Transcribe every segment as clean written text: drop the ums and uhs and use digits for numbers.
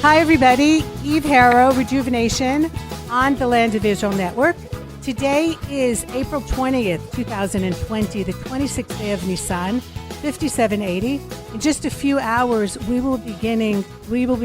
Hi, everybody. Eve Harow, Rejuvenation on the Land of Israel Network. Today is April 20th, 2020, the 26th day of Nisan, 5780. In just a few hours, we will be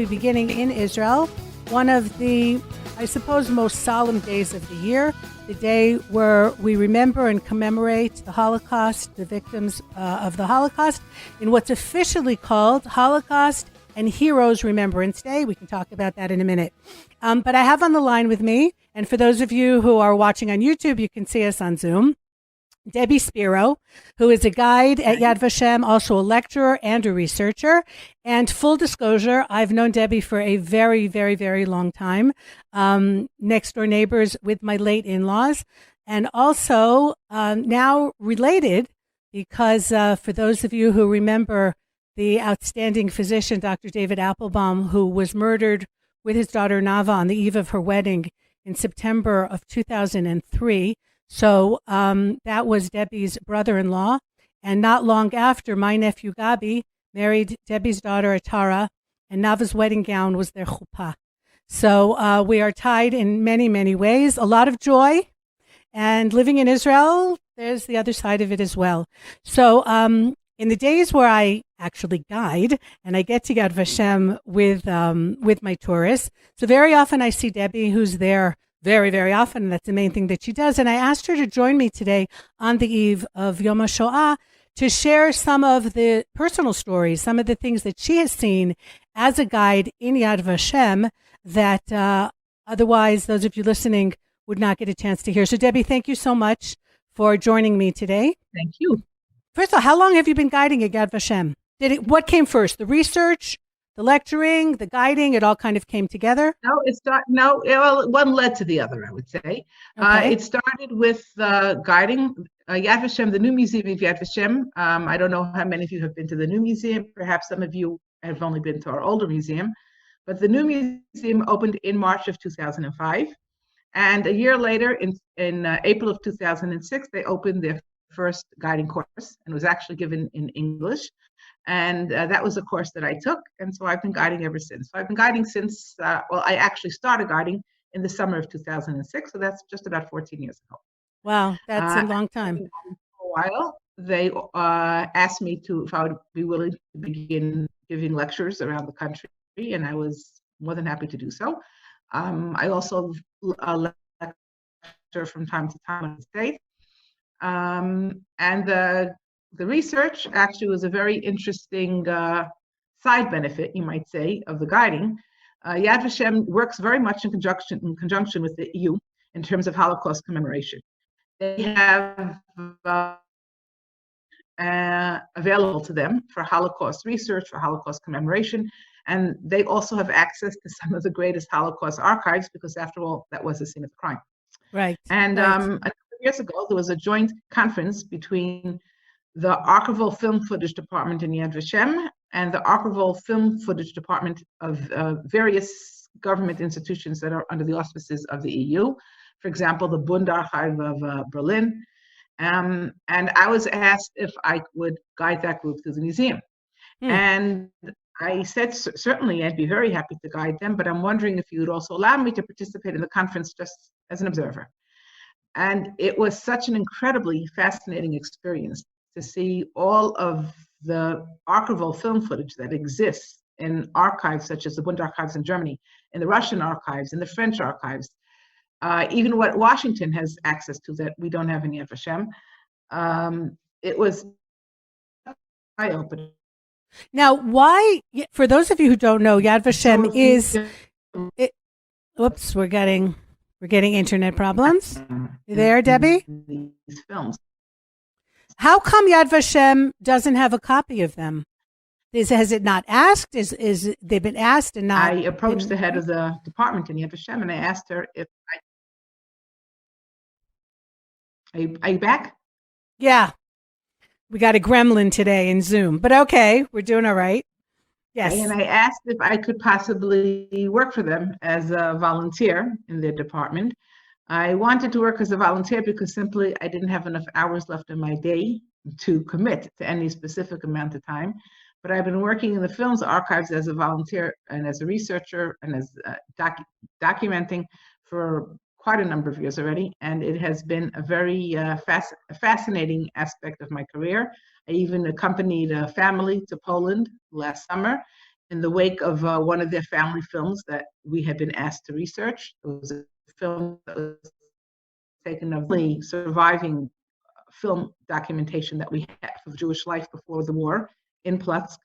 beginning in Israel, one of the, I suppose, most solemn days of the year, the day where we remember and commemorate the Holocaust, the victims of the Holocaust, in what's officially called Holocaust and Heroes Remembrance Day. We can talk about that in a minute. But I have on the line with me, and for those of you who are watching on YouTube, you can see us on Zoom, Debby Spero, who is a guide at Yad Vashem, also a lecturer and a researcher. And full disclosure, I've known Debby for a very, very, very long time, next door neighbors with my late in-laws, and also now related because for those of you who remember the outstanding physician, Dr. David Applebaum, who was murdered with his daughter Nava on the eve of her wedding in September of 2003. So that was Debby's brother-in-law. And not long after, my nephew Gabi married Debby's daughter Atara, and Nava's wedding gown was their chuppah. So we are tied in many, many ways. A lot of joy. And living in Israel, there's the other side of it as well. So in the days where I actually guide and I get to Yad Vashem with my tourists, so very often I see Debby, who's there very, very often, and that's the main thing that she does. And I asked her to join me today on the eve of Yom HaShoah to share some of the personal stories, some of the things that she has seen as a guide in Yad Vashem that otherwise those of you listening would not get a chance to hear. So Debby, thank you so much for joining me today. Thank you. First of all, how long have you been guiding at Yad Vashem? What came first? The research, the lecturing, the guiding? It all kind of came together? One led to the other, I would say. Okay. It started with guiding Yad Vashem, the new museum of Yad Vashem. I don't know how many of you have been to the new museum. Perhaps some of you have only been to our older museum. But the new museum opened in March of 2005. And a year later, in April of 2006, they opened their first guiding course, and was actually given in English. And that was a course that I took. And so I've been guiding ever since. So I've been guiding since, I actually started guiding in the summer of 2006. So that's just about 14 years ago. Wow, that's a long time. For a while, they asked me if I would be willing to begin giving lectures around the country. And I was more than happy to do so. I also lecture from time to time in the States. And the research actually was a very interesting side benefit, you might say, of the guiding. Yad Vashem works very much in conjunction with the EU in terms of Holocaust commemoration. They have available to them for Holocaust research, for Holocaust commemoration, and they also have access to some of the greatest Holocaust archives because, after all, that was the scene of the crime. Right. And right. Years ago, there was a joint conference between the Archival Film Footage Department in Yad Vashem and the Archival Film Footage Department of various government institutions that are under the auspices of the EU. For example, the Bund Archive of Berlin. And I was asked if I would guide that group through the museum. And I said, certainly, I'd be very happy to guide them, but I'm wondering if you would also allow me to participate in the conference just as an observer. And it was such an incredibly fascinating experience to see all of the archival film footage that exists in archives such as the Bund archives in Germany, in the Russian archives, in the French archives, even what Washington has access to that we don't have in Yad Vashem. It was eye-opening. Now, why, for those of you who don't know, Yad Vashem is, whoops, we're getting internet problems. You there, Debby? These films. How come Yad Vashem doesn't have a copy of them? Has it not asked? Is they've been asked and not? I approached the head of the department in Yad Vashem and I asked her if Are you back? Yeah. We got a gremlin today in Zoom, but okay, we're doing all right. Yes. And I asked if I could possibly work for them as a volunteer in their department. I wanted to work as a volunteer because simply I didn't have enough hours left in my day to commit to any specific amount of time. but I've been working in the film's archives as a volunteer and as a researcher and as documenting for quite a number of years already, and it has been a very fascinating aspect of my career. I even accompanied a family to Poland last summer in the wake of one of their family films that we had been asked to research. It was a film that was taken of the surviving film documentation that we had of Jewish life before the war in Platsk,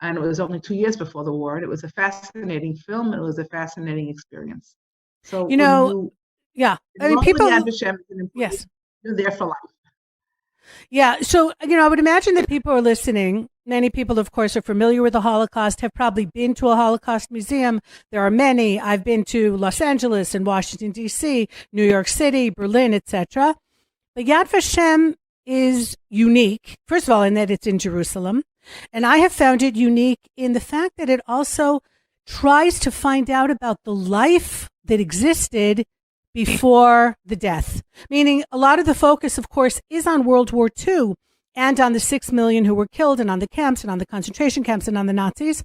and it was only 2 years before the war. And it was a fascinating film. It was a fascinating experience. So You know, yeah, I mean, people. Yad Vashem, Yes, you're there for life. yeah. So, I would imagine that people are listening. Many people, of course, are familiar with the Holocaust, have probably been to a Holocaust museum. There are many. I've been to Los Angeles and Washington, D.C., New York City, Berlin, etc. But Yad Vashem is unique, first of all, in that it's in Jerusalem. And I have found it unique in the fact that it also tries to find out about the life that existed before the death. Meaning a lot of the focus, of course, is on World War II and on the 6 million who were killed and on the camps and on the concentration camps and on the Nazis.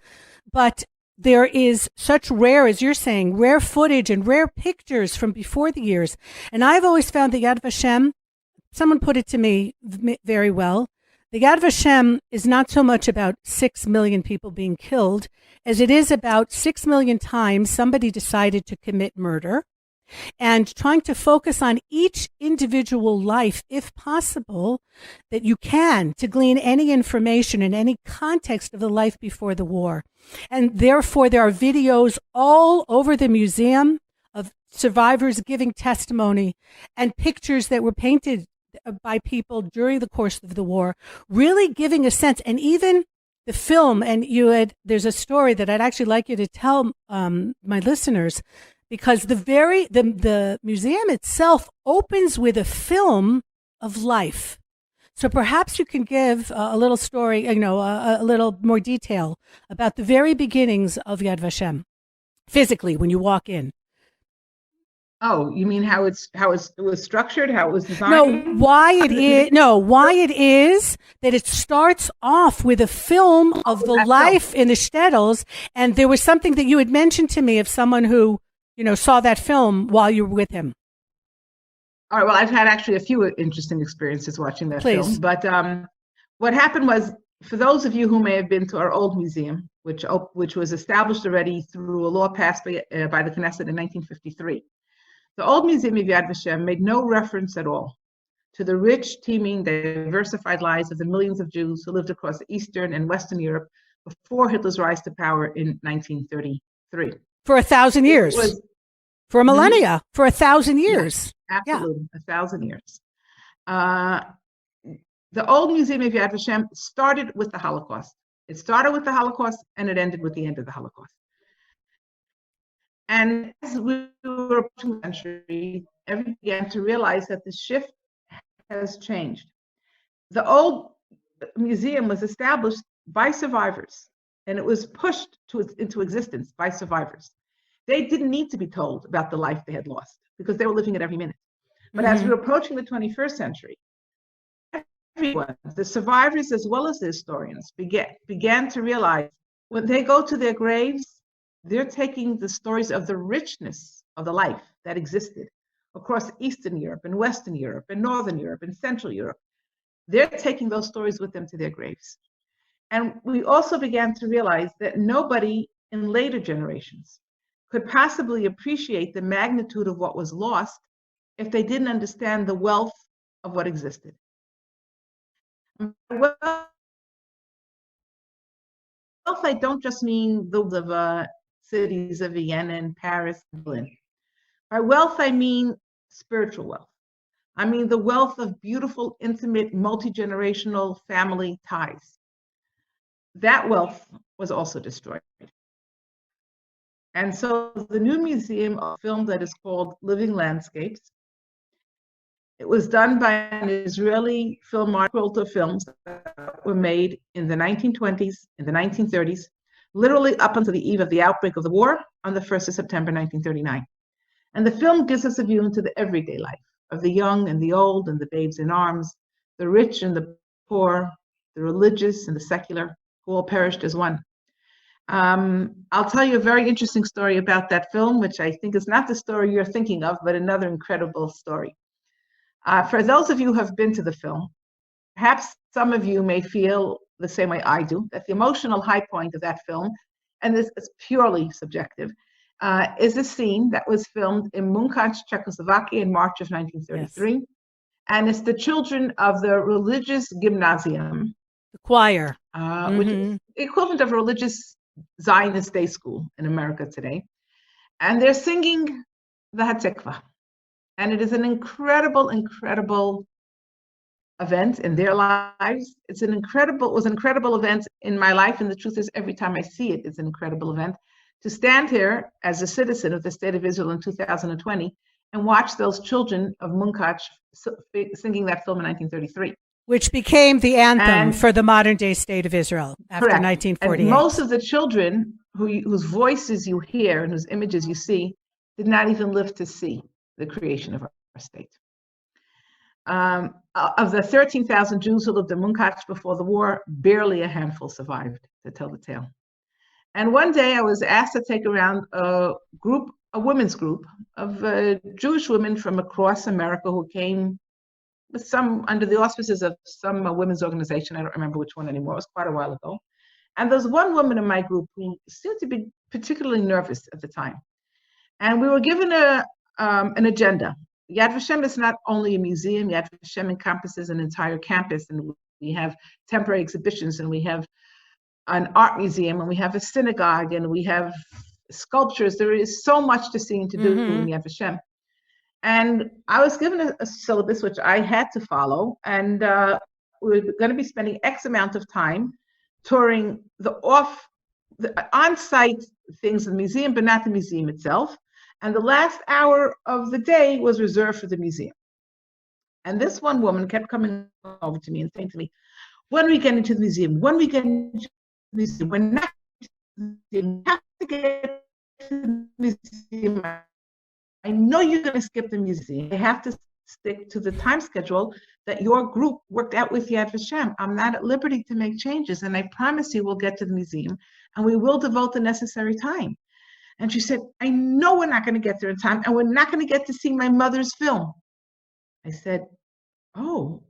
But there is such rare, as you're saying, rare footage and rare pictures from before the years. And I've always found that Yad Vashem, someone put it to me very well, the Yad Vashem is not so much about 6 million people being killed as it is about 6 million times somebody decided to commit murder, and trying to focus on each individual life, if possible, that you can, to glean any information in any context of the life before the war. And therefore, there are videos all over the museum of survivors giving testimony and pictures that were painted by people during the course of the war, really giving a sense. And even the film, and there's a story that I'd actually like you to tell my listeners, because the museum itself opens with a film of life. So perhaps you can give a little story, a little more detail about the very beginnings of Yad Vashem, physically when you walk in. Oh, you mean how it was structured, how it was designed? No, why it is that it starts off with a film of the life in the shtetls, and there was something that you had mentioned to me of someone who saw that film while you were with him. All right. Well, I've had actually a few interesting experiences watching that film. But what happened was, for those of you who may have been to our old museum, which was established already through a law passed by the Knesset in 1953, the old museum of Yad Vashem made no reference at all to the rich, teeming, diversified lives of the millions of Jews who lived across Eastern and Western Europe before Hitler's rise to power in 1933. For 1,000 years. For a millennia. For 1,000 years. Yes, absolutely. 1,000 years. The old museum of Yad Vashem started with the Holocaust. It started with the Holocaust and it ended with the end of the Holocaust. And as we were approaching the century, everyone began to realize that the shift has changed. The old museum was established by survivors, and it was pushed into existence by survivors. They didn't need to be told about the life they had lost because they were living it every minute. But as we were approaching the 21st century, everyone, the survivors as well as the historians, began to realize when they go to their graves, they're taking the stories of the richness of the life that existed across Eastern Europe and Western Europe and Northern Europe and Central Europe. They're taking those stories with them to their graves. And we also began to realize that nobody in later generations could possibly appreciate the magnitude of what was lost if they didn't understand the wealth of what existed. Wealth, I don't just mean the cities of Vienna and Paris and Berlin. By wealth, I mean spiritual wealth. I mean the wealth of beautiful, intimate, multi-generational family ties. That wealth was also destroyed. And so the new museum of film that is called Living Landscapes, it was done by an Israeli film quilt of films that were made in the 1920s, in the 1930s, literally up until the eve of the outbreak of the war on the 1st of September, 1939. And the film gives us a view into the everyday life of the young and the old and the babes in arms, the rich and the poor, the religious and the secular. who all perished as one. I'll tell you a very interesting story about that film, which I think is not the story you're thinking of, but another incredible story. For those of you who have been to the film, perhaps some of you may feel the same way I do, that the emotional high point of that film, and this is purely subjective, is a scene that was filmed in Munkac, Czechoslovakia in March of 1933. Yes. And it's the children of the religious gymnasium. The choir. Which is the equivalent of a religious Zionist day school in America today. And they're singing the Hatikva. And it is an incredible, incredible event in their lives. It was an incredible event in my life. And the truth is, every time I see it, it's an incredible event. To stand here as a citizen of the state of Israel in 2020 and watch those children of Munkac singing that film in 1933. Which became the anthem for the modern day state of Israel after 1948. And most of the children whose voices you hear and whose images you see did not even live to see the creation of our state. Of the 13,000 Jews who lived in Munkac before the war, barely a handful survived to tell the tale. And one day I was asked to take around a women's group of Jewish women from across America who came with some under the auspices of some women's organization. I don't remember which one anymore. It was quite a while ago. And there was one woman in my group who seemed to be particularly nervous at the time. And we were given an agenda. Yad Vashem is not only a museum. Yad Vashem encompasses an entire campus, and we have temporary exhibitions, and we have an art museum, and we have a synagogue, and we have sculptures. There is so much to see and to do in Yad Vashem. And I was given a syllabus which I had to follow, and we were going to be spending X amount of time touring the on-site things in the museum, but not the museum itself. And the last hour of the day was reserved for the museum. And this one woman kept coming over to me and saying to me, "When are we getting to the museum? When are we getting to the museum? We're not we have to get to the museum. I know you're going to skip the museum. I have to stick to the time schedule that your group worked out with Yad Vashem. I'm not at liberty to make changes, and I promise you we'll get to the museum, and we will devote the necessary time." And she said, "I know we're not going to get there in time, and we're not going to get to see my mother's film." I said, "Oh,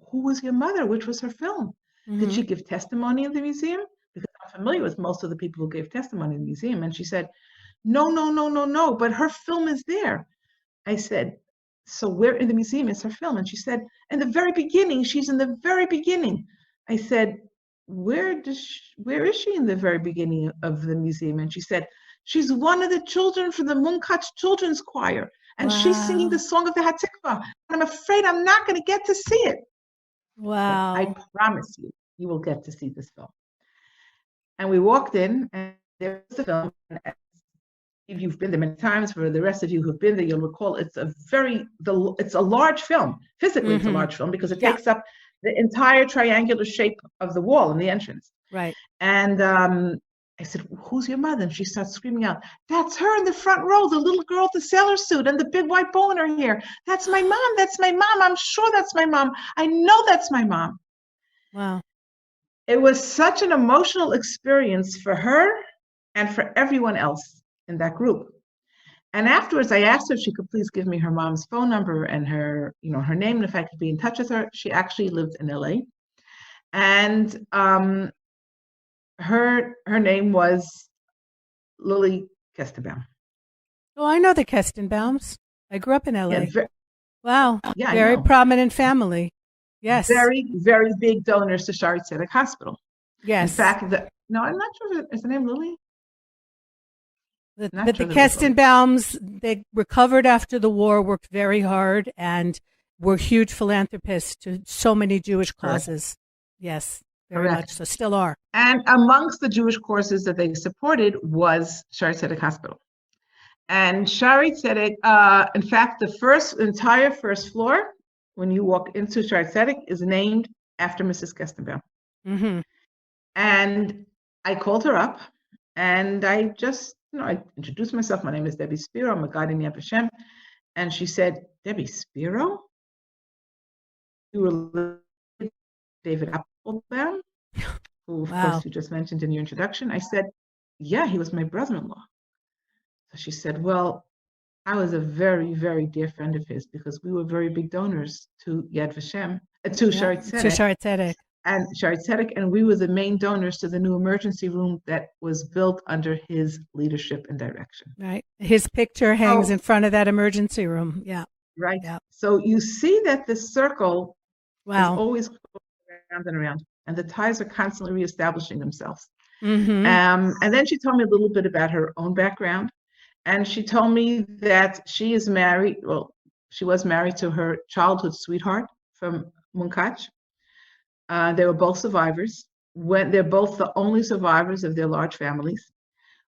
who was your mother? Which was her film? Did she give testimony in the museum? Because I'm familiar with most of the people who gave testimony in the museum." And she said, No, but her film is there." I said, "So where in the museum is her film?" And she said, "In the very beginning. She's in the very beginning." I said, where is she in the very beginning of the museum?" And she said, "She's one of the children from the Munkac Children's Choir, and she's singing the song of the Hatikva. I'm afraid I'm not going to get to see it." Wow. I promise you, you will get to see this film. And we walked in, and there was the film. If you've been there many times, for the rest of you who've been there, you'll recall it's a large film. Physically, it's a large film because it takes up the entire triangular shape of the wall in the entrance. Right. And I said, "Who's your mother?" And she starts screaming out, "That's her in the front row, the little girl with the sailor suit and the big white bow in her hair. That's my mom. That's my mom. I'm sure that's my mom. I know that's my mom." Wow. It was such an emotional experience for her and for everyone else in that group. And afterwards, I asked her if she could please give me her mom's phone number and her name, and if I could be in touch with her. She actually lived in LA. And her name was Lily Kestenbaum. Oh, I know the Kestenbaums. I grew up in LA. Yeah, wow. Yeah, very prominent family. Yes. Very, very big donors to Shaare Zedek Hospital. Yes. In fact, I'm not sure, is the name Lily? The Kestenbaums, they recovered after the war, worked very hard, and were huge philanthropists to so many Jewish causes. Yes, very much so, still are. And amongst the Jewish causes that they supported was Shaare Zedek Hospital. And Shaare Zedek, in fact, the entire first floor, when you walk into Shaare Zedek, is named after Mrs. Kestenbaum. And I called her up, and I just, I introduced myself. My name is Debby Spero. I'm a guide in Yad Vashem. And she said, "Debby Spero? You were David Applebaum?" who, of Wow. course, you just mentioned in your introduction. I said, yeah, he was my brother-in-law. So she said, well, I was a very, very dear friend of his because we were very big donors to Yad Vashem, to Shaare Zedek, and we were the main donors to the new emergency room that was built under his leadership and direction. Right. His picture hangs in front of that emergency room. Yeah. Right. Yeah. So you see that the circle is Wow. always around and around, and the ties are constantly reestablishing themselves. Mm-hmm. And then she told me a little bit about her own background. And she told me that she is married, well, she was married to her childhood sweetheart from Munkach. They were both survivors. They're both the only survivors of their large families.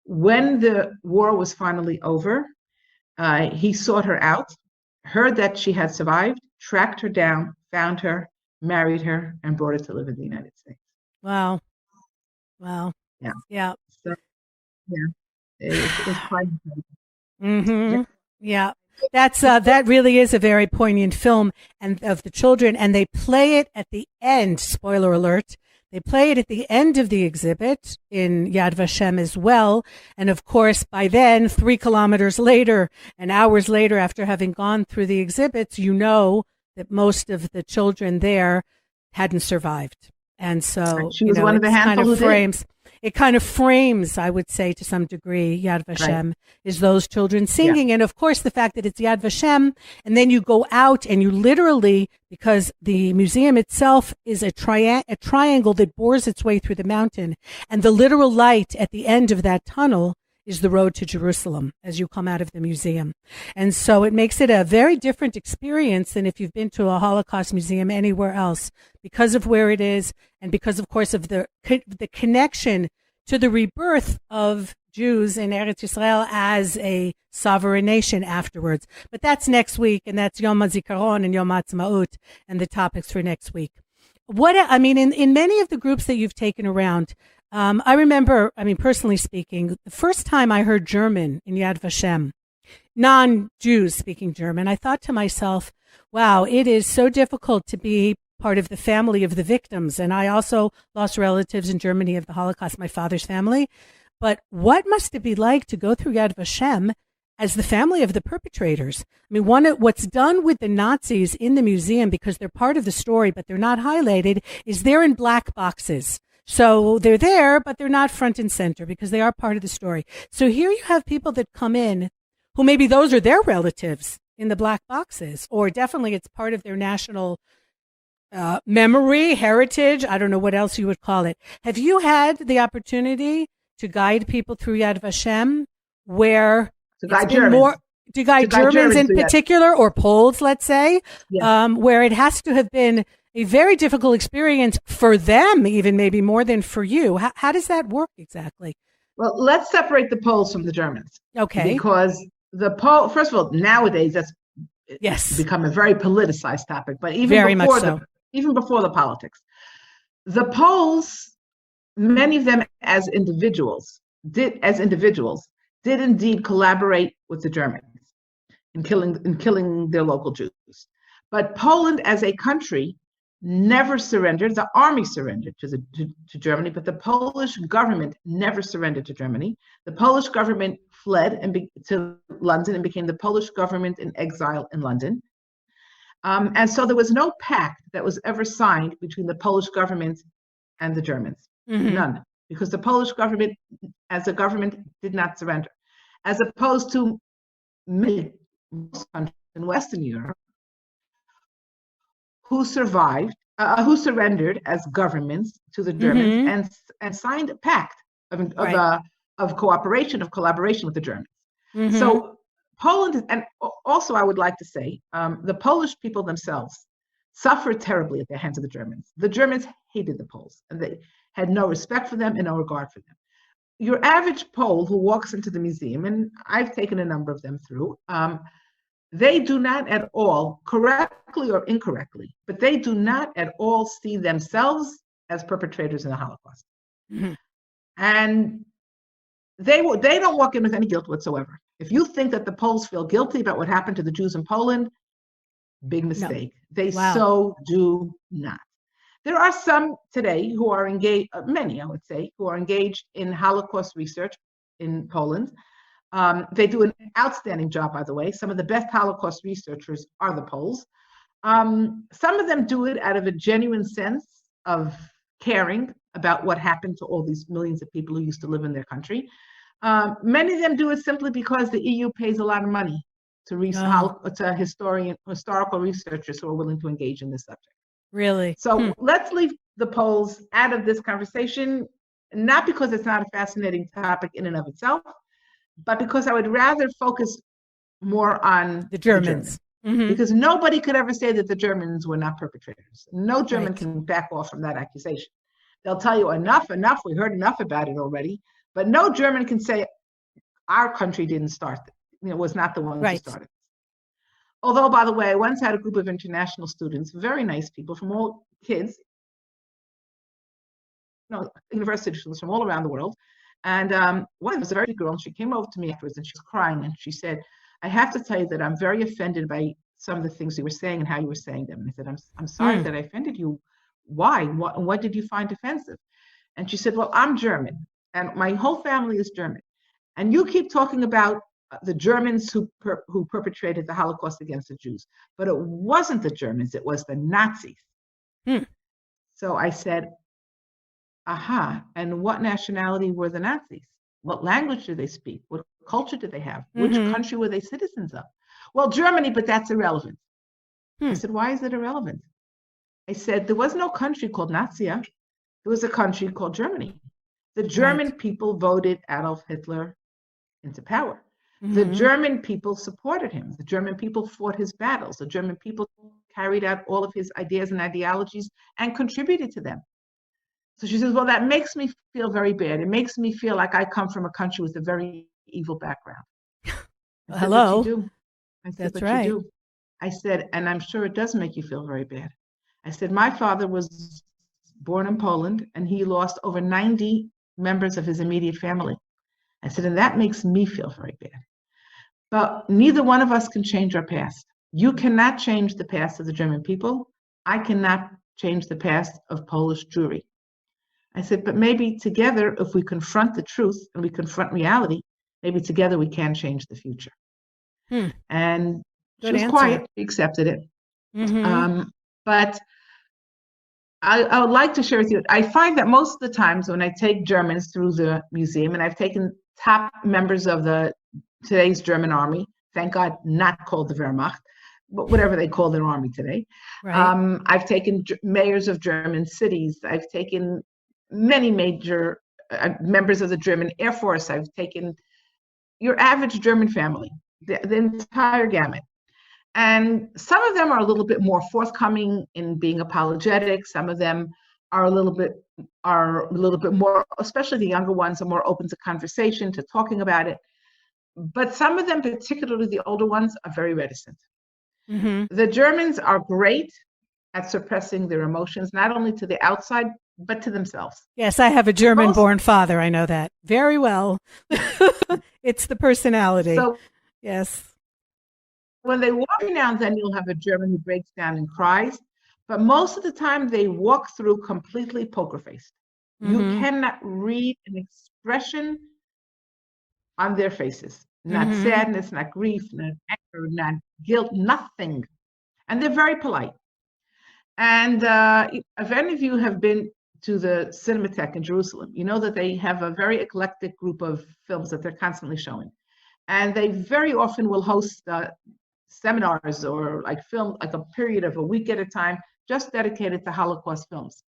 When the war was finally over, he sought her out, heard that she had survived, tracked her down, found her, married her, and brought her to live in the United States. Wow. Wow. Yeah. Yeah. So, yeah. It's quite incredible. Mm-hmm. Yeah. That's that really is a very poignant film and of the children, and they play it at the end. Spoiler alert. They play it at the end of the exhibit in Yad Vashem as well. And of course, by then, 3 kilometers later and hours later after having gone through the exhibits, you know that most of the children there hadn't survived. And so, she was one of the handful who did. It kind of frames, I would say, to some degree, Yad Vashem, right, is those children singing. Yeah. And of course, the fact that it's Yad Vashem, and then you go out and you literally, because the museum itself is a triangle that bores its way through the mountain, and the literal light at the end of that tunnel is the road to Jerusalem as you come out of the museum. And so it makes it a very different experience than if you've been to a Holocaust museum anywhere else, because of where it is and because, of course, of the connection to the rebirth of Jews in Eretz Yisrael as a sovereign nation afterwards. But that's next week, and that's Yom HaZikaron and Yom HaAtzmaut and the topics for next week. In many of the groups that you've taken around, I remember, personally speaking, the first time I heard German in Yad Vashem, non-Jews speaking German, I thought to myself, wow, it is so difficult to be part of the family of the victims. And I also lost relatives in Germany of the Holocaust, my father's family. But what must it be like to go through Yad Vashem as the family of the perpetrators? What's done with the Nazis in the museum, because they're part of the story, but they're not highlighted, is they're in black boxes. So they're there, but they're not front and center because they are part of the story. So here you have people that come in who maybe those are their relatives in the black boxes, or definitely it's part of their national memory, heritage. I don't know what else you would call it. Have you had the opportunity to guide people through Yad Vashem where to guide Germans in particular, or Poles, let's say, where it has to have been a very difficult experience for them, even maybe more than for you. How does that work exactly? Well, let's separate the Poles from the Germans. Okay. Because first of all, nowadays that's become a very politicized topic, but even before the politics. The Poles, many of them as individuals did indeed collaborate with the Germans in killing their local Jews. But Poland as a country never surrendered. The army surrendered to Germany, but the Polish government never surrendered to Germany. The Polish government fled to London and became the Polish government in exile in London. And so there was no pact that was ever signed between the Polish government and the Germans. Mm-hmm. None. Because the Polish government, as a government, did not surrender. As opposed to most countries in Western Europe, who surrendered as governments to the Germans and signed a pact of cooperation, of collaboration with the Germans. Mm-hmm. So Poland, and also I would like to say, the Polish people themselves suffered terribly at the hands of the Germans. The Germans hated the Poles, and they had no respect for them and no regard for them. Your average Pole who walks into the museum, and I've taken a number of them through, they do not at all, correctly or incorrectly, but they do not at all see themselves as perpetrators in the Holocaust. Mm-hmm. And they don't walk in with any guilt whatsoever. If you think that the Poles feel guilty about what happened to the Jews in Poland, big mistake. No. They so do not. There are some today who are engaged, many I would say, who are engaged in Holocaust research in Poland. They do an outstanding job, by the way. Some of the best Holocaust researchers are the Poles. Some of them do it out of a genuine sense of caring about what happened to all these millions of people who used to live in their country. Many of them do it simply because the EU pays a lot of money to historical researchers who are willing to engage in this subject. Really? So let's leave the Poles out of this conversation, not because it's not a fascinating topic in and of itself, but because I would rather focus more on the Germans. Because nobody could ever say that the Germans were not perpetrators. No German Right. can back off from that accusation. They'll tell you enough, we heard enough about it already, but no German can say our country didn't start it, was not the one who started it. Although, by the way, I once had a group of international students, very nice people from all kids, university students from all around the world. And one of them was a very good girl, and she came over to me afterwards and she was crying and she said, I have to tell you that I'm very offended by some of the things you were saying and how you were saying them. And I said, I'm sorry that I offended you. Why? What did you find offensive? And she said, well, I'm German and my whole family is German. And you keep talking about the Germans who perpetrated the Holocaust against the Jews, but it wasn't the Germans, it was the Nazis. So I said, aha, and what nationality were the Nazis? What language did they speak? What culture did they have? Which country were they citizens of? Well, Germany, but that's irrelevant. I said, why is it irrelevant? I said, there was no country called Nazia. There was a country called Germany. The German people voted Adolf Hitler into power. The German people supported him. The German people fought his battles. The German people carried out all of his ideas and ideologies and contributed to them. So she says, well, that makes me feel very bad. It makes me feel like I come from a country with a very evil background. Well, hello. But you do. I said, That's but right. you do. I said, and I'm sure it does make you feel very bad. I said, my father was born in Poland and he lost over 90 members of his immediate family. I said, and that makes me feel very bad. But neither one of us can change our past. You cannot change the past of the German people. I cannot change the past of Polish Jewry. I said, but maybe together, if we confront the truth and we confront reality, maybe together we can change the future. And she was quiet. She accepted it. But I would like to share with you, I find that most of the times when I take Germans through the museum, and I've taken top members of today's German army, thank God not called the Wehrmacht, but whatever they call their army today. Right. I've taken mayors of German cities. I've taken many major members of the German Air Force. I've taken your average German family, the entire gamut. And some of them are a little bit more forthcoming in being apologetic. Some of them are a little bit more, especially the younger ones, are more open to conversation, to talking about it. But some of them, particularly the older ones, are very reticent. The Germans are great at suppressing their emotions, not only to the outside, but to themselves. Yes, I have a German-born father. I know that very well. It's the personality. So, yes. When they walk now and then, you'll have a German who breaks down and cries. But most of the time, they walk through completely poker-faced. You cannot read an expression on their faces. Not sadness, not grief, not anger, not guilt, nothing. And they're very polite. And if any of you have been to the Cinematheque in Jerusalem, you know that they have a very eclectic group of films that they're constantly showing. And they very often will host seminars or like a period of a week at a time, just dedicated to Holocaust films.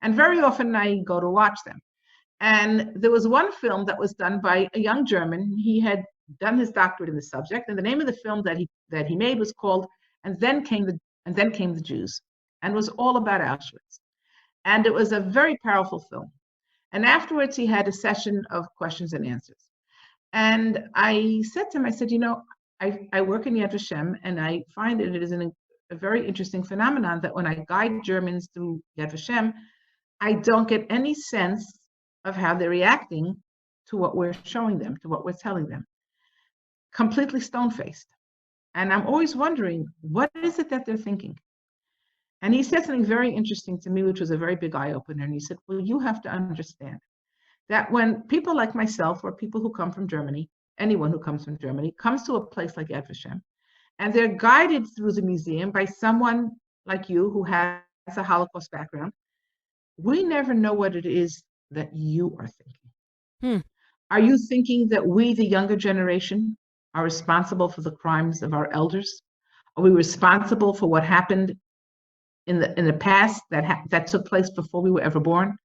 And very often I go to watch them. And there was one film that was done by a young German. He had done his doctorate in the subject, and the name of the film that he made was called "And Then Came the Jews," and was all about Auschwitz. And it was a very powerful film. And afterwards, he had a session of questions and answers. And I said to him, I said, I work in Yad Vashem, and I find that it is a very interesting phenomenon that when I guide Germans through Yad Vashem, I don't get any sense of how they're reacting to what we're showing them, to what we're telling them. Completely stone-faced. And I'm always wondering, what is it that they're thinking? And he said something very interesting to me, which was a very big eye opener. And he said, well, you have to understand that when people like myself or people who come from Germany, anyone who comes from Germany, comes to a place like Yad Vashem, and they're guided through the museum by someone like you who has a Holocaust background, we never know what it is that you are thinking. Are you thinking that we, the younger generation, are responsible for the crimes of our elders? Are we responsible for what happened in the past that took place before we were ever born?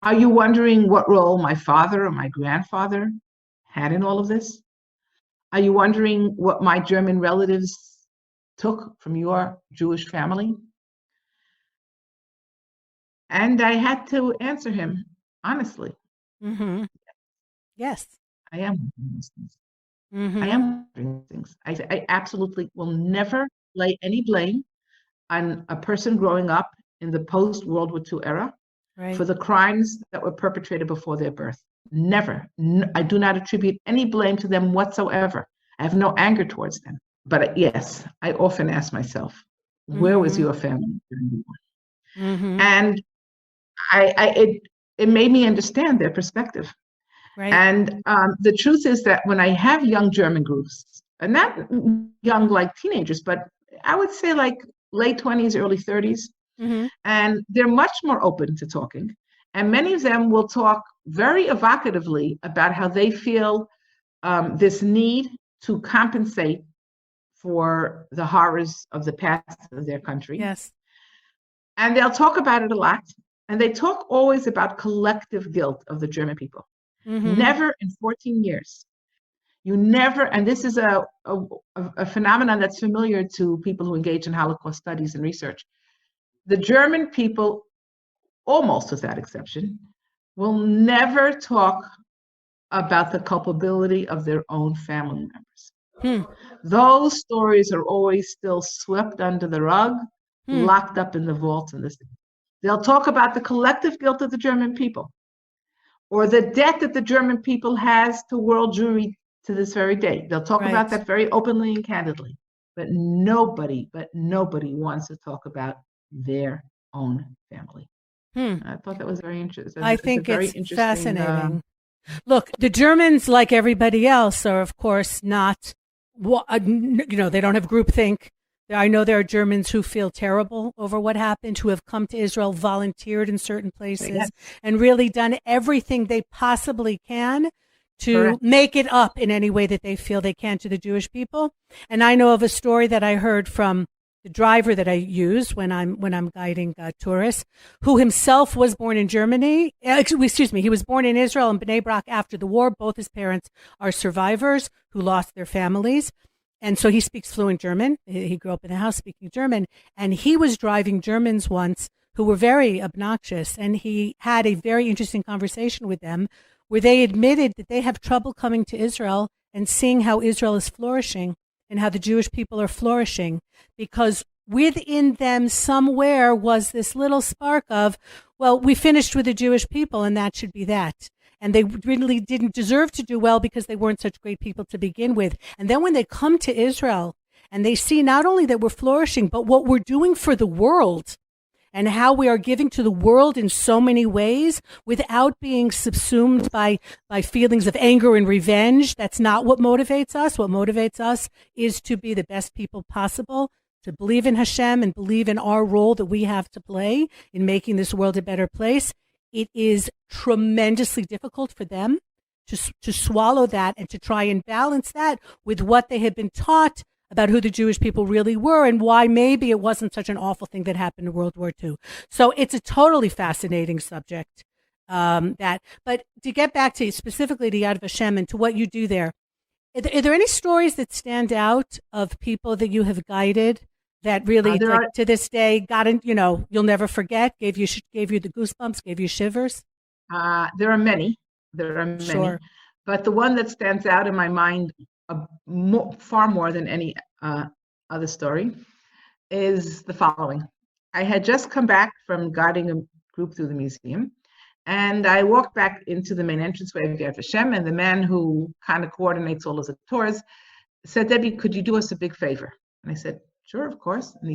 Are you wondering what role my father or my grandfather had in all of this? Are you wondering what my German relatives took from your Jewish family? And I had to answer him honestly. Mm-hmm. Yes. I am wondering these things. Mm-hmm. I am wondering things. I absolutely will never lay any blame on a person growing up in the post-World War II era for the crimes that were perpetrated before their birth. Never. I do not attribute any blame to them whatsoever. I have no anger towards them. But yes, I often ask myself, where was your family during the war? And it made me understand their perspective. Right. And the truth is that when I have young German groups, and not young like teenagers, but I would say like late 20s, early 30s, and they're much more open to talking. And many of them will talk very evocatively about how they feel this need to compensate for the horrors of the past of their country. Yes. And they'll talk about it a lot. And they talk always about collective guilt of the German people. Never in 14 years. You never, and this is a phenomenon that's familiar to people who engage in Holocaust studies and research. The German people, almost without exception, will never talk about the culpability of their own family members. Those stories are always still swept under the rug, locked up in the vaults in the city. They'll talk about the collective guilt of the German people, or the debt that the German people has to world Jewry to this very day. They'll talk about that very openly and candidly, but nobody wants to talk about their own family. I thought that was very interesting. I think it's fascinating. Look, the Germans, like everybody else, are of course not, they don't have groupthink. I know there are Germans who feel terrible over what happened, who have come to Israel, volunteered in certain places, and really done everything they possibly can to make it up in any way that they feel they can to the Jewish people. And I know of a story that I heard from the driver that I use when I'm guiding tourists, who himself was born in Germany. He was born in Israel in Bnei Brak after the war. Both his parents are survivors who lost their families. And so he speaks fluent German. He grew up in a house speaking German. And he was driving Germans once who were very obnoxious. And he had a very interesting conversation with them where they admitted that they have trouble coming to Israel and seeing how Israel is flourishing and how the Jewish people are flourishing, because within them somewhere was this little spark of, well, we finished with the Jewish people and that should be that. And they really didn't deserve to do well because they weren't such great people to begin with. And then when they come to Israel and they see not only that we're flourishing, but what we're doing for the world and how we are giving to the world in so many ways without being subsumed by feelings of anger and revenge. That's not what motivates us. What motivates us is to be the best people possible, to believe in Hashem and believe in our role that we have to play in making this world a better place. It is tremendously difficult for them to swallow that and to try and balance that with what they had been taught about who the Jewish people really were and why maybe it wasn't such an awful thing that happened in World War II. So it's a totally fascinating subject. But to get back to specifically to Yad Vashem and to what you do there, are there any stories that stand out of people that you have guided that really, to this day, you'll never forget, gave you the goosebumps, gave you shivers? There are many. Sure. But the one that stands out in my mind far more than any other story is the following. I had just come back from guiding a group through the museum, and I walked back into the main entranceway of Yad Vashem, and the man who kind of coordinates all of the tours said, "Debbie, could you do us a big favor?" And I said, sure, of course. And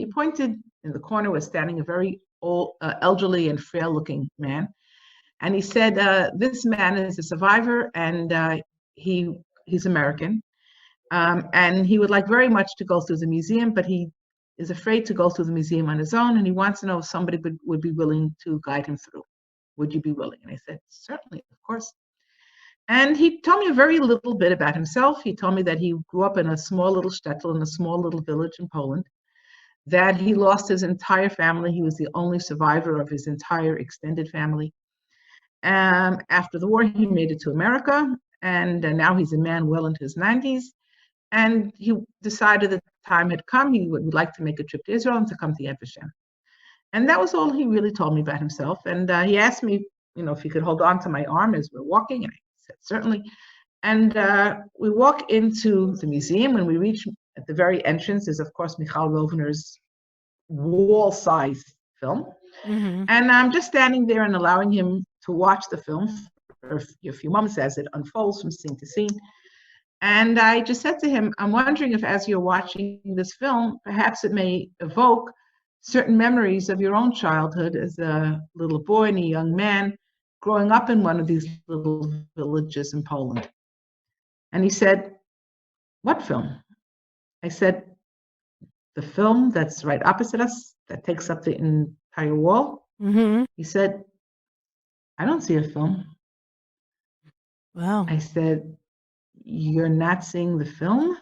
he pointed in the corner was standing a very old, elderly and frail looking man. And he said, this man is a survivor and he's American. And he would like very much to go through the museum, but he is afraid to go through the museum on his own. And he wants to know if somebody would be willing to guide him through. Would you be willing? And I said, certainly, of course. And he told me a very little bit about himself. He told me that he grew up in a small little shtetl in a small little village in Poland, that he lost his entire family. He was the only survivor of his entire extended family. After the war, he made it to America, and now he's a man well into his 90s. And he decided that the time had come. He would like to make a trip to Israel and to come to Yad Vashem. And that was all he really told me about himself. And he asked me, if he could hold on to my arm as we're walking, and I said, certainly. And we walk into the museum. When we reach at the very entrance is, of course, Michal Rovner's wall-size film. Mm-hmm. And I'm just standing there and allowing him to watch the film for a few moments as it unfolds from scene to scene. And I just said to him, I'm wondering if as you're watching this film, perhaps it may evoke certain memories of your own childhood as a little boy and a young man growing up in one of these little villages in Poland. And he said, what film? I said, the film that's right opposite us, that takes up the entire wall. Mm-hmm. He said, I don't see a film. Wow. I said, you're not seeing the film?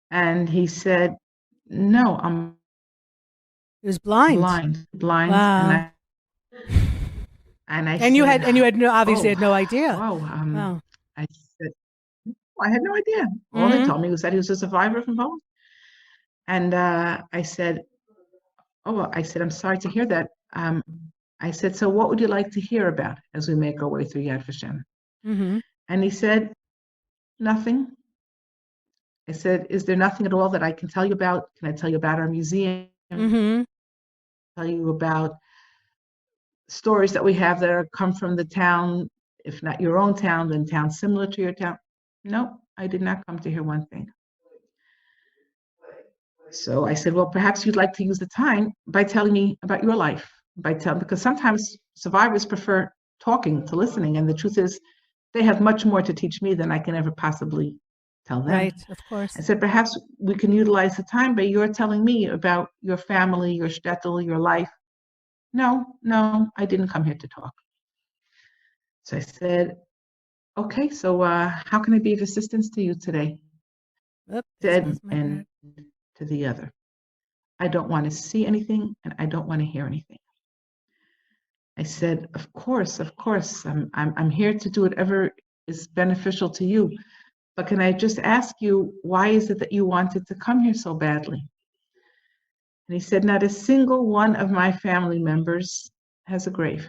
And he said, no, I'm He was blind. Blind. Wow. And I and you had obviously had no idea. Wow. I said, I had no idea. All he told me was that he was a survivor from Poland. And I said, I'm sorry to hear that. I said, so what would you like to hear about as we make our way through Yad Vashem? Mm-hmm. And he said, nothing. I said, is there nothing at all that I can tell you about? Can I tell you about our museum? Mm-hmm. Tell you about stories that we have that come from the town, if not your own town, then towns similar to your town? No, I did not come to hear one thing. So I said, well, perhaps you'd like to use the time by telling me about your life, because sometimes survivors prefer talking to listening, and the truth is they have much more to teach me than I can ever possibly tell them. Right, of course. I said, perhaps we can utilize the time by your telling me about your family, your shtetl, your life. No, I didn't come here to talk. So I said, okay, so how can I be of assistance to you today? Said, and to the other, I don't want to see anything and I don't want to hear anything. I said, of course, I'm here to do whatever is beneficial to you. But can I just ask you, why is it that you wanted to come here so badly? And he said, not a single one of my family members has a grave.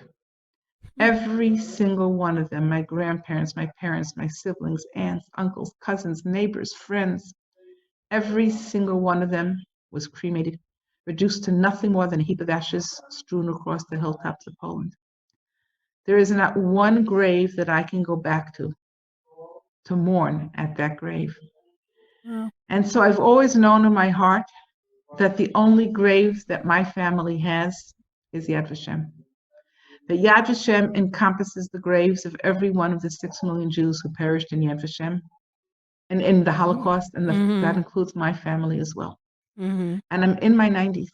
Every single one of them, my grandparents, my parents, my siblings, aunts, uncles, cousins, neighbors, friends, every single one of them was cremated, reduced to nothing more than a heap of ashes strewn across the hilltops of Poland. There is not one grave that I can go back to mourn at that grave. Oh. And so I've always known in my heart that the only grave that my family has is Yad Vashem. That Yad Vashem encompasses the graves of every one of the 6 million Jews who perished in Yad Vashem and in the Holocaust, and that includes my family as well. Mm-hmm. And I'm in my 90s.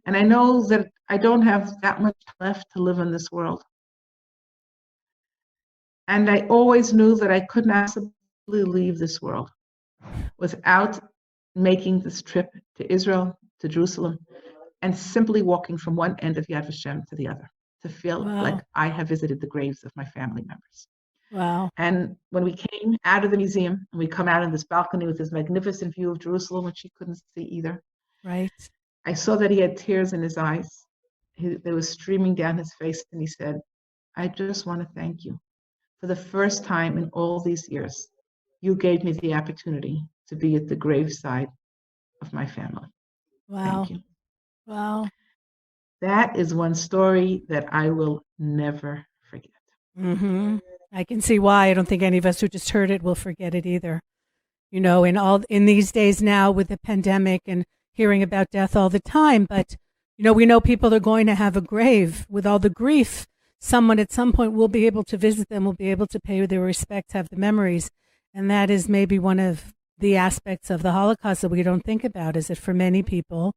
And I know that I don't have that much left to live in this world. And I always knew that I could not possibly leave this world without making this trip to Israel, to Jerusalem, and simply walking from one end of Yad Vashem to the other, to feel like I have visited the graves of my family members. Wow. And when we came out of the museum, and we come out on this balcony with this magnificent view of Jerusalem, which he couldn't see either. Right. I saw that he had tears in his eyes. They were streaming down his face, and he said, I just want to thank you. For the first time in all these years, you gave me the opportunity to be at the graveside of my family. Wow. Thank you. Wow. That is one story that I will never forget. Mm-hmm. I can see why. I don't think any of us who just heard it will forget it either. You know, in these days now with the pandemic and hearing about death all the time, but we know people are going to have a grave with all the grief. Someone at some point will be able to visit them, will be able to pay their respects, have the memories. And that is maybe one of the aspects of the Holocaust that we don't think about, is that for many people,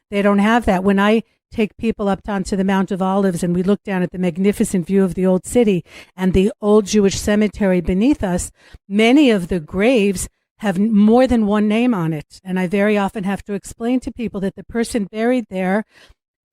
they don't have that. When I take people up onto the Mount of Olives and we look down at the magnificent view of the old city and the old Jewish cemetery beneath us, many of the graves have more than one name on it. And I very often have to explain to people that the person buried there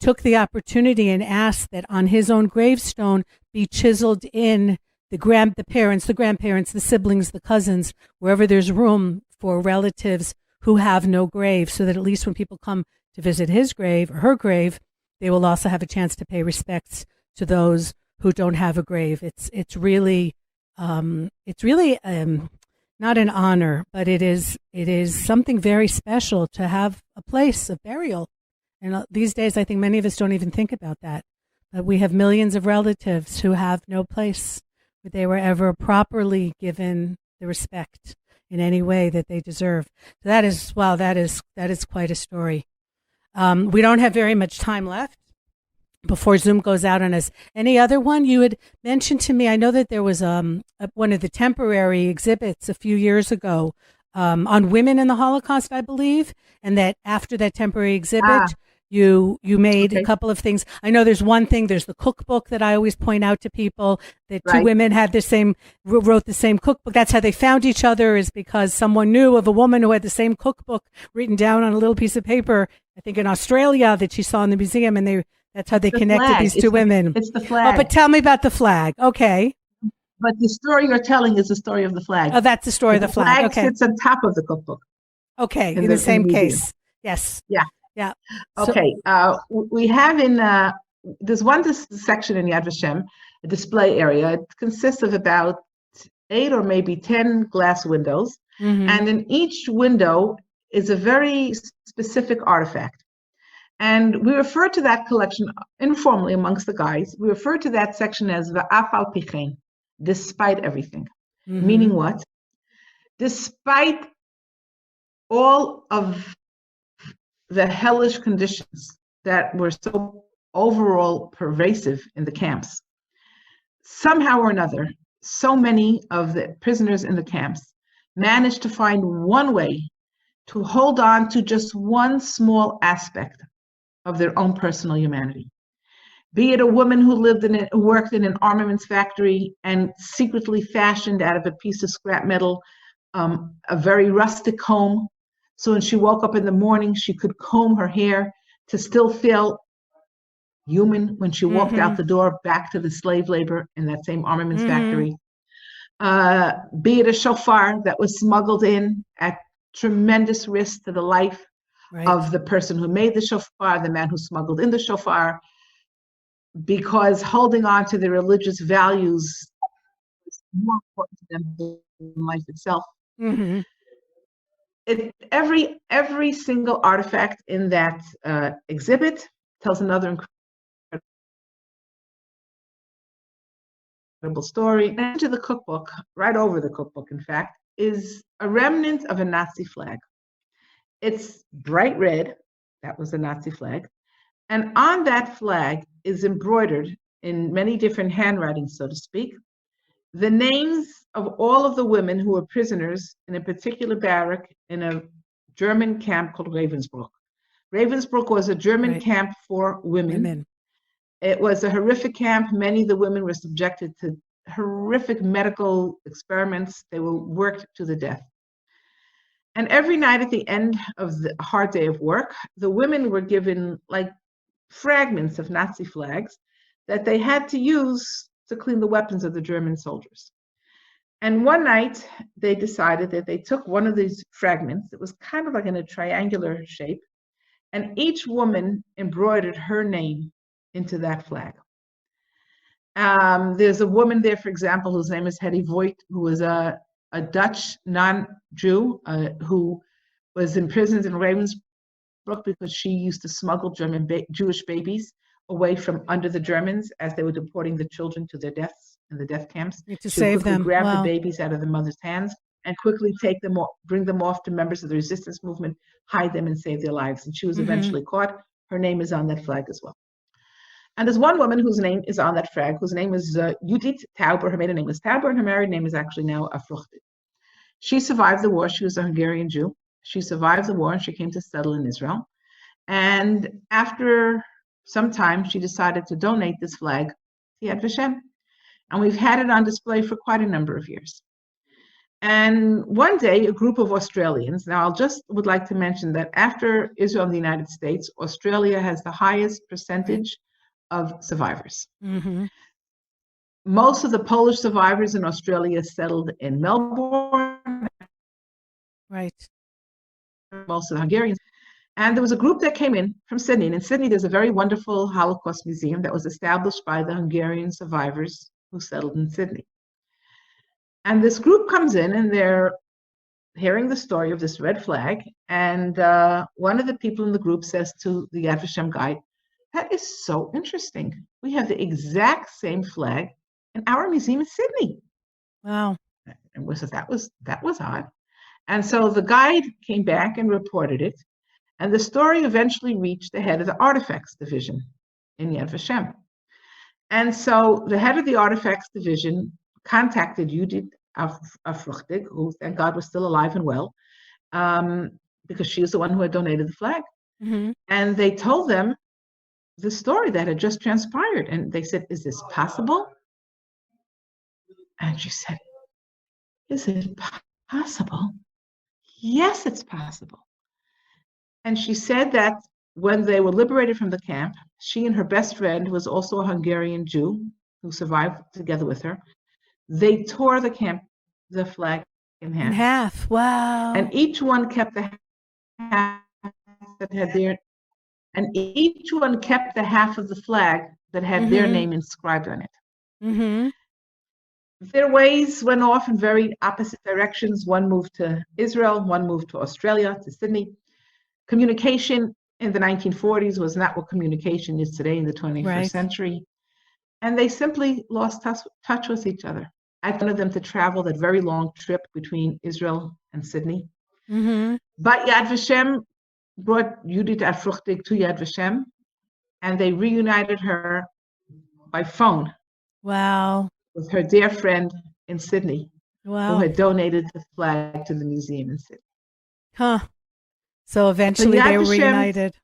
took the opportunity and asked that on his own gravestone be chiseled in the parents, the grandparents, the siblings, the cousins, wherever there's room for relatives who have no grave, so that at least when people come to visit his grave or her grave, they will also have a chance to pay respects to those who don't have a grave. It's really not an honor, but it is something very special to have a place of burial. And these days, I think many of us don't even think about that. But we have millions of relatives who have no place where they were ever properly given the respect in any way that they deserve. So that is quite a story. We don't have very much time left before Zoom goes out on us. Any other one you had mentioned to me? I know that there was one of the temporary exhibits a few years ago on women in the Holocaust, I believe, and that after that temporary exhibit, you made a couple of things. I know there's one thing. There's the cookbook that I always point out to people, that two women had wrote the same cookbook. That's how they found each other, is because someone knew of a woman who had the same cookbook written down on a little piece of paper, I think in Australia, that she saw in the museum, and that's how they connected these two women. It's the flag. Oh, but tell me about the flag. Okay. But the story you're telling is the story of the flag. Oh, that's the story of the flag. Okay. Sits on top of the cookbook. Okay. In the same case. Yes. Yeah. Yeah. Okay. We have there's one section in Yad Vashem, a display area. It consists of about 8 or maybe 10 glass windows. Mm-hmm. And in each window is a very specific artifact. And we refer to that collection informally amongst the guys. We refer to that section as Va'af al Pichein, despite everything. Mm-hmm. Meaning what? Despite all of the hellish conditions that were so overall pervasive in the camps, somehow or another, so many of the prisoners in the camps managed to find one way to hold on to just one small aspect of their own personal humanity. Be it a woman who worked in an armaments factory and secretly fashioned out of a piece of scrap metal a very rustic comb, so when she woke up in the morning, she could comb her hair to still feel human when she walked out the door back to the slave labor in that same armaments factory. Be it a shofar that was smuggled in at tremendous risk to the life of the person who made the shofar, the man who smuggled in the shofar, because holding on to the religious values is more important to them than life itself. Mm-hmm. Every single artifact in that exhibit tells another incredible story. And to the cookbook, right over the cookbook, in fact, is a remnant of a Nazi flag. It's bright red. That was the Nazi flag. And on that flag is embroidered in many different handwritings, so to speak, the names of all of the women who were prisoners in a particular barrack in a German camp called Ravensbrück. Ravensbrück was a German camp for women. It was a horrific camp. Many of the women were subjected to horrific medical experiments. They were worked to the death. And every night at the end of the hard day of work, the women were given like fragments of Nazi flags that they had to use to clean the weapons of the German soldiers. And one night they decided that they took one of these fragments, it was kind of like in a triangular shape, and each woman embroidered her name into that flag. There's a woman there, for example, whose name is Hedy Voigt, who was a Dutch non-Jew who was imprisoned in Ravensbrück because she used to smuggle Jewish babies away from under the Germans as they were deporting the children to their deaths in the death camps. To save them. Grab the babies out of the mother's hands and quickly bring them off to members of the resistance movement, hide them, and save their lives. And she was eventually caught. Her name is on that flag as well. And there's one woman whose name is on that flag, whose name is Judith Tauber. Her maiden name is Tauber, and her married name is actually now Afrochtig. She survived the war. She was a Hungarian Jew. She survived the war, and she came to settle in Israel. And after some time, she decided to donate this flag to Yad Vashem. And we've had it on display for quite a number of years. And one day, a group of Australians, now would like to mention that after Israel and the United States, Australia has the highest percentage of survivors. Most of the Polish survivors in Australia settled in Melbourne. Right. Most of the Hungarians. And there was a group that came in from Sydney. And in Sydney, there's a very wonderful Holocaust museum that was established by the Hungarian survivors who settled in Sydney. And this group comes in, and they're hearing the story of this red flag. And one of the people in the group says to the Yad Vashem guide, "That is so interesting. We have the exact same flag in our museum in Sydney." Wow. And we said, that was odd. And so the guide came back and reported it. And the story eventually reached the head of the artifacts division in Yad Vashem. And so the head of the artifacts division contacted Judith Afrochtig, who, thank God, was still alive and well, because she was the one who had donated the flag. And they told them the story that had just transpired. And they said, "Is this possible?" And she said, "Is it possible? Yes, it's possible." And she said that when they were liberated from the camp, she and her best friend, who was also a Hungarian Jew who survived together with her, they tore the flag in half. In half. Wow. And each one kept the half that had the half of the flag that had their name inscribed on it. Their ways went off in very opposite directions. One moved to Israel, one moved to Australia, to Sydney. Communication in the 1940s was not what communication is today in the 21st century. And they simply lost touch with each other. I wanted them to travel that very long trip between Israel and Sydney. But Yad Vashem brought Judith Afrochtig to Yad Vashem, and they reunited her by phone. Wow. With her dear friend in Sydney, wow, who had donated the flag to the museum in Sydney. Huh. So eventually they were reunited.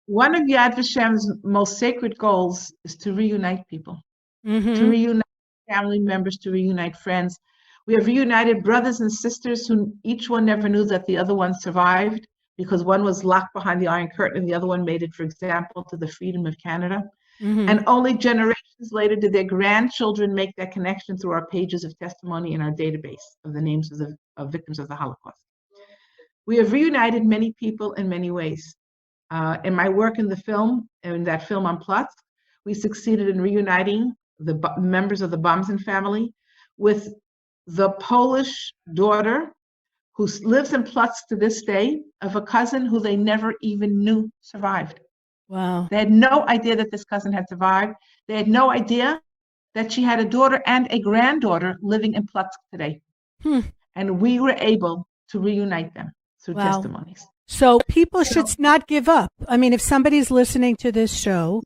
One of Yad Vashem's most sacred goals is to reunite people, to reunite family members, to reunite friends. We have reunited brothers and sisters who each one never knew that the other one survived, because one was locked behind the Iron Curtain and the other one made it, for example, to the freedom of Canada. And only generations later did their grandchildren make that connection through our pages of testimony in our database of the names of victims of the Holocaust. We have reunited many people in many ways. In my work in that film on Platz, we succeeded in reuniting the members of the Bomzin family with the Polish daughter who lives in Platz to this day, of a cousin who they never even knew survived. Wow. They had no idea that this cousin had survived. They had no idea that she had a daughter and a granddaughter living in Platz today. And we were able to reunite them through testimonies. So people should not give up. I mean, if somebody's listening to this show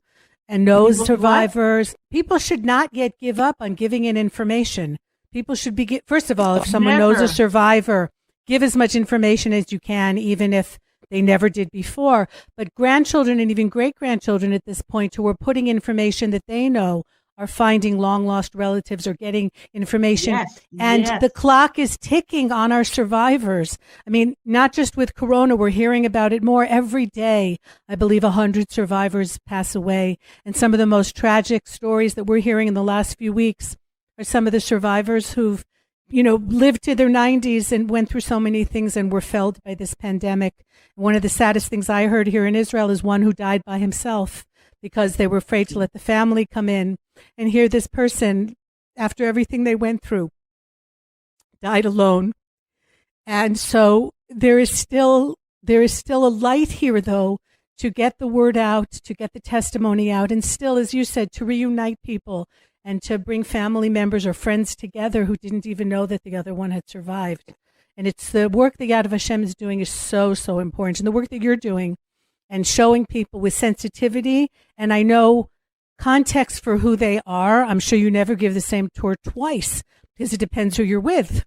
and knows survivors, people should not yet give up on giving in information. People should be, first of all, if someone knows a survivor, give as much information as you can, even if they never did before. But grandchildren and even great-grandchildren at this point who are putting information that they know are finding long-lost relatives or getting information. And the clock is ticking on our survivors. I mean, not just with Corona, we're hearing about it more every day. I believe 100 survivors pass away. And some of the most tragic stories that we're hearing in the last few weeks are some of the survivors who've, lived to their 90s and went through so many things and were felled by this pandemic. One of the saddest things I heard here in Israel is one who died by himself because they were afraid to let the family come in. And here this person, after everything they went through, died alone. And so there is still a light here, though, to get the word out, to get the testimony out, and still, as you said, to reunite people and to bring family members or friends together who didn't even know that the other one had survived. And it's the work that Yad Vashem is doing is so, so important. And the work that you're doing and showing people with sensitivity, and I know context for who they are. I'm sure you never give the same tour twice because it depends who you're with.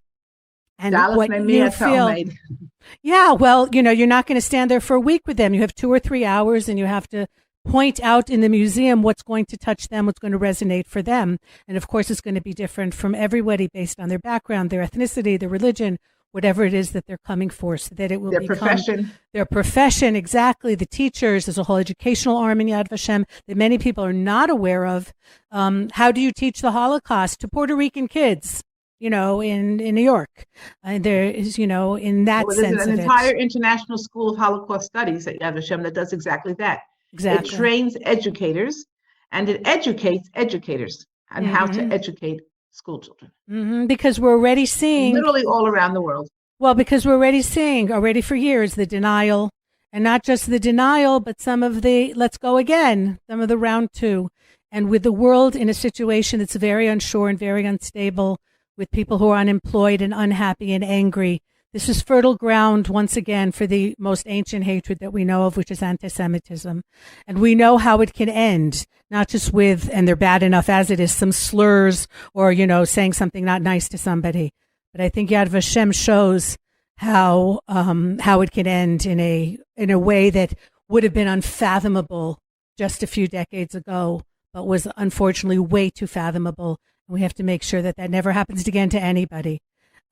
And what you feel. Yeah, well, you're not going to stand there for a week with them. You have 2 or 3 hours, and you have to point out in the museum what's going to touch them, what's going to resonate for them. And of course, it's going to be different from everybody based on their background, their ethnicity, their religion, whatever it is that they're coming for, so that it will become their profession. Exactly. The teachers, there's a whole educational arm in Yad Vashem that many people are not aware of. How do you teach the Holocaust to Puerto Rican kids? In New York. And there is, in that sense there's an entire international school of Holocaust studies at Yad Vashem that does exactly that. Exactly. It trains educators, and it educates educators on how to educate school children. Because we're already seeing... Literally all around the world. Well, because we're already seeing, for years, the denial. And not just the denial, but some of the, let's go again, some of the round 2. And with the world in a situation that's very unsure and very unstable, with people who are unemployed and unhappy and angry. This is fertile ground, once again, for the most ancient hatred that we know of, which is anti-Semitism. And we know how it can end, not just with, and they're bad enough as it is, some slurs or, saying something not nice to somebody. But I think Yad Vashem shows how it can end in a way that would have been unfathomable just a few decades ago, but was unfortunately way too fathomable. We have to make sure that never happens again to anybody.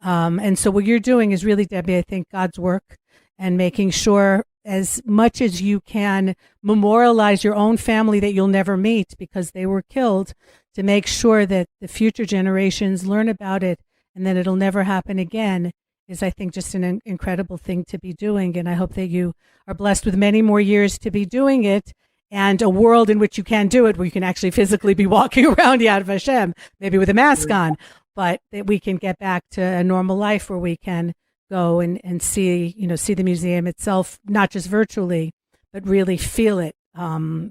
And so what you're doing is really, Debbie, I think God's work, and making sure as much as you can memorialize your own family that you'll never meet because they were killed, to make sure that the future generations learn about it and that it'll never happen again is, I think, just an incredible thing to be doing. And I hope that you are blessed with many more years to be doing it, and a world in which you can do it, where you can actually physically be walking around Yad Vashem, maybe with a mask on, but that we can get back to a normal life where we can go and see the museum itself, not just virtually, but really feel it,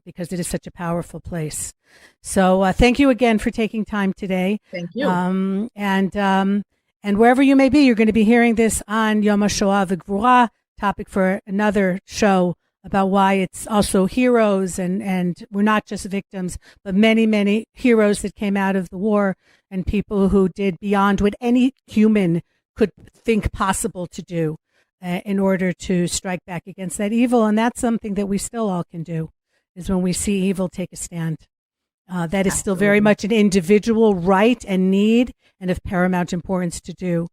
because it is such a powerful place. So thank you again for taking time today. Thank you. And wherever you may be, you're going to be hearing this on Yom HaShoah v'Gvura, topic for another show, about why it's also heroes, and we're not just victims, but many, many heroes that came out of the war, and people who did beyond what any human could think possible to do in order to strike back against that evil. And that's something that we still all can do, is when we see evil, take a stand. That is still very much an individual right and need, and of paramount importance to do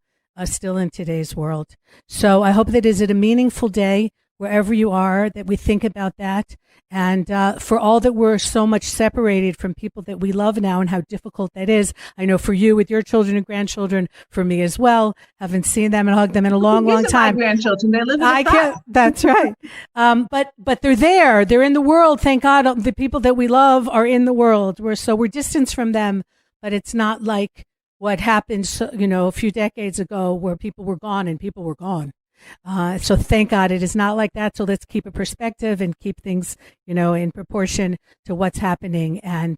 still in today's world. So I hope that is it a meaningful day wherever you are, that we think about that. And for all that we're so much separated from people that we love now, and how difficult that is. I know for you with your children and grandchildren, for me as well, haven't seen them and hugged them in a long, long time. My grandchildren, they live in That's right. But they're there. They're in the world. Thank God the people that we love are in the world. We're distanced from them, but it's not like what happened, a few decades ago, where people were gone and people were gone. So thank God it is not like that. So let's keep a perspective and keep things, in proportion to what's happening, and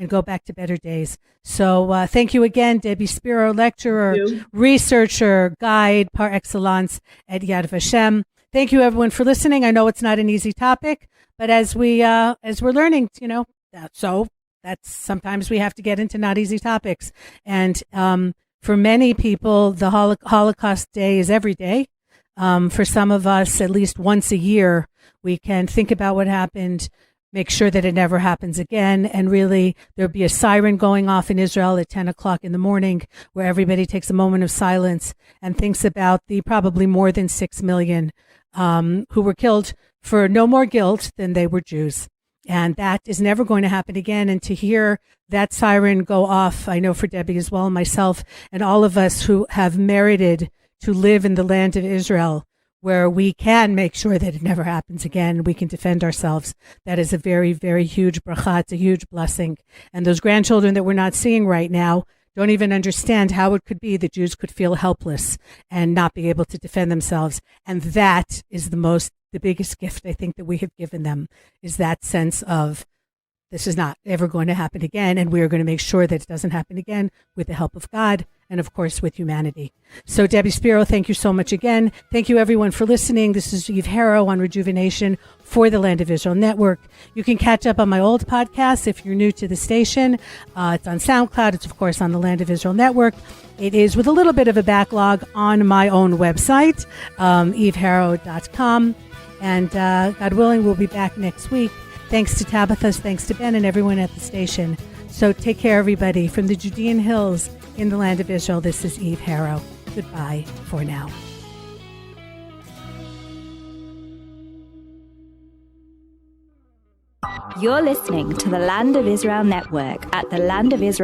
go back to better days. So thank you again, Debby Spero, lecturer, researcher, guide par excellence at Yad Vashem. Thank you, everyone, for listening. I know it's not an easy topic, but as we're learning, so that's sometimes we have to get into not easy topics. And for many people, the Holocaust Day is every day. For some of us, at least once a year, we can think about what happened, make sure that it never happens again. And really, there'll be a siren going off in Israel at 10 o'clock in the morning, where everybody takes a moment of silence and thinks about the probably more than 6 million who were killed for no more guilt than they were Jews. And that is never going to happen again. And to hear that siren go off, I know for Debbie as well, myself, and all of us who have merited to live in the land of Israel, where we can make sure that it never happens again, we can defend ourselves. That is a very, very huge bracha. It's a huge blessing. And those grandchildren that we're not seeing right now don't even understand how it could be that Jews could feel helpless and not be able to defend themselves. And that is the biggest gift I think that we have given them, is that sense of this is not ever going to happen again, and we are going to make sure that it doesn't happen again with the help of God and, of course, with humanity. So, Debby Spero, thank you so much again. Thank you, everyone, for listening. This is Eve Harow on Rejuvenation for the Land of Israel Network. You can catch up on my old podcast if you're new to the station. It's on SoundCloud. It's, of course, on the Land of Israel Network. It is with a little bit of a backlog on my own website, eveharow.com. And God willing, we'll be back next week. Thanks to Tabitha, thanks to Ben, and everyone at the station. So take care, everybody. From the Judean hills in the Land of Israel, this is Eve Harow. Goodbye for now. You're listening to the Land of Israel Network at thelandofisrael.org.